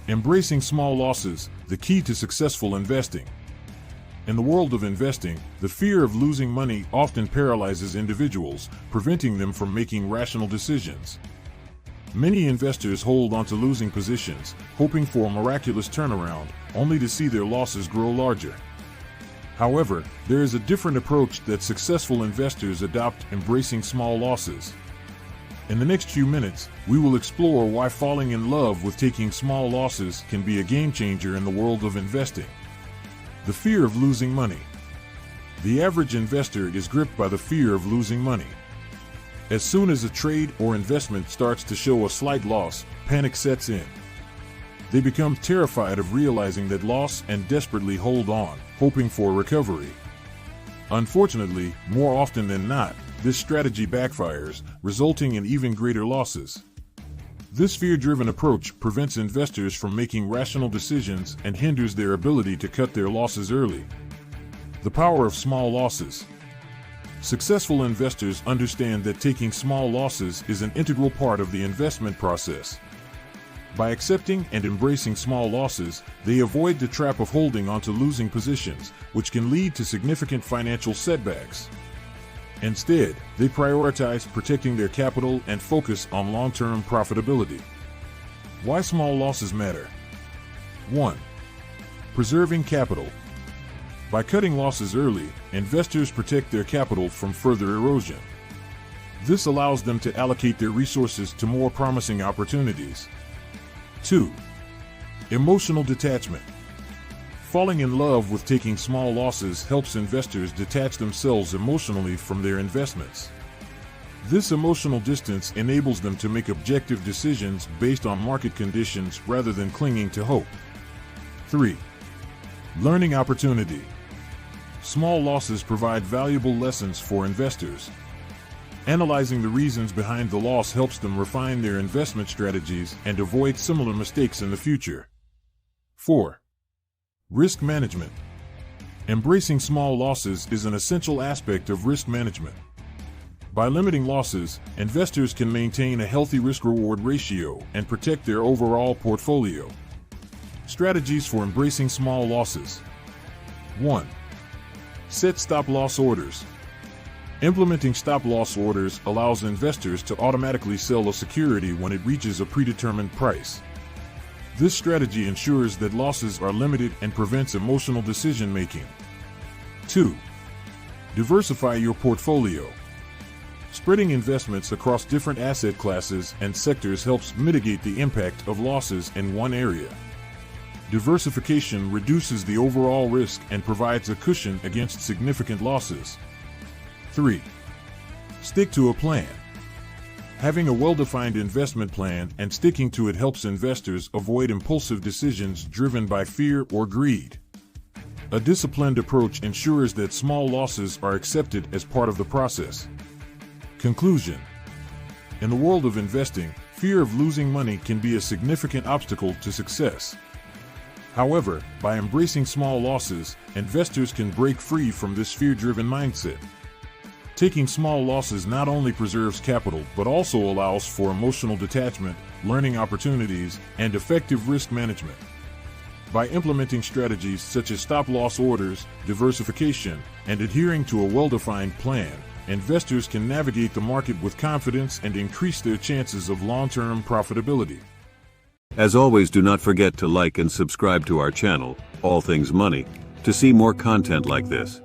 Embracing small losses, the key to successful investing. In the world of investing, the fear of losing money often paralyzes individuals, preventing them from making rational decisions. Many investors hold on to losing positions, hoping for a miraculous turnaround, only to see their losses grow larger. However, there is a different approach that successful investors adopt, embracing small losses. In the next few minutes, we will explore why falling in love with taking small losses can be a game changer in the world of investing. The fear of losing money. The average investor is gripped by the fear of losing money. As soon as a trade or investment starts to show a slight loss, panic sets in. They become terrified of realizing that loss and desperately hold on, hoping for recovery. Unfortunately, more often than not, this strategy backfires, resulting in even greater losses. This fear-driven approach prevents investors from making rational decisions and hinders their ability to cut their losses early. The power of small losses. Successful investors understand that taking small losses is an integral part of the investment process. By accepting and embracing small losses, they avoid the trap of holding onto losing positions, which can lead to significant financial setbacks. Instead, they prioritize protecting their capital and focus on long-term profitability. Why small losses matter. 1. Preserving capital. By cutting losses early, investors protect their capital from further erosion. This allows them to allocate their resources to more promising opportunities. 2. Emotional detachment. Falling in love with taking small losses helps investors detach themselves emotionally from their investments. This emotional distance enables them to make objective decisions based on market conditions rather than clinging to hope. 3. Learning opportunity. Small losses provide valuable lessons for investors. Analyzing the reasons behind the loss helps them refine their investment strategies and avoid similar mistakes in the future. 4. Risk management. Embracing small losses is an essential aspect of risk management. By limiting losses, investors can maintain a healthy risk-reward ratio and protect their overall portfolio. Strategies for embracing small losses. 1. Set stop-loss orders. Implementing stop-loss orders allows investors to automatically sell a security when it reaches a predetermined price. This strategy ensures that losses are limited and prevents emotional decision-making. 2. Diversify your portfolio. Spreading investments across different asset classes and sectors helps mitigate the impact of losses in one area. Diversification reduces the overall risk and provides a cushion against significant losses. 3. Stick to a plan. Having a well-defined investment plan and sticking to it helps investors avoid impulsive decisions driven by fear or greed. A disciplined approach ensures that small losses are accepted as part of the process. Conclusion. In the world of investing, fear of losing money can be a significant obstacle to success. However, by embracing small losses, investors can break free from this fear-driven mindset. Taking small losses not only preserves capital but also allows for emotional detachment, learning opportunities, and effective risk management. By implementing strategies such as stop-loss orders, diversification, and adhering to a well-defined plan, investors can navigate the market with confidence and increase their chances of long-term profitability. As always, do not forget to like and subscribe to our channel, All Things Money, to see more content like this.